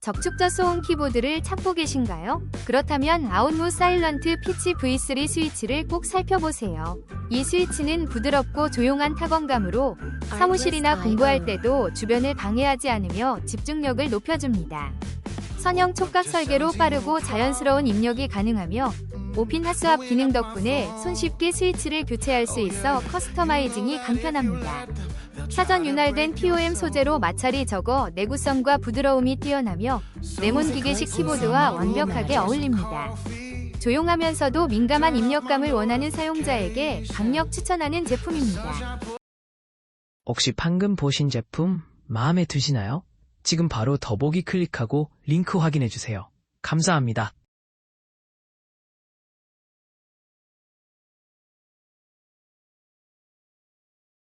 적축저 소음 키보드를 찾고 계신가요? 그렇다면 아웃무 사일런트 피치 V3 스위치를 꼭 살펴보세요. 이 스위치는 부드럽고 조용한 타건감으로 사무실이나 공부할 때도 주변을 방해하지 않으며 집중력을 높여줍니다. 선형 촉각 설계로 빠르고 자연스러운 입력이 가능하며 오핀 핫스왑 기능 덕분에 손쉽게 스위치를 교체할 수 있어 커스터마이징이 간편합니다. 사전 윤활된 POM 소재로 마찰이 적어 내구성과 부드러움이 뛰어나며 레몬 기계식 키보드와 완벽하게 어울립니다. 조용하면서도 민감한 입력감을 원하는 사용자에게 강력 추천하는 제품입니다. 혹시 방금 보신 제품 마음에 드시나요? 지금 바로 더보기 클릭하고 링크 확인해주세요. 감사합니다.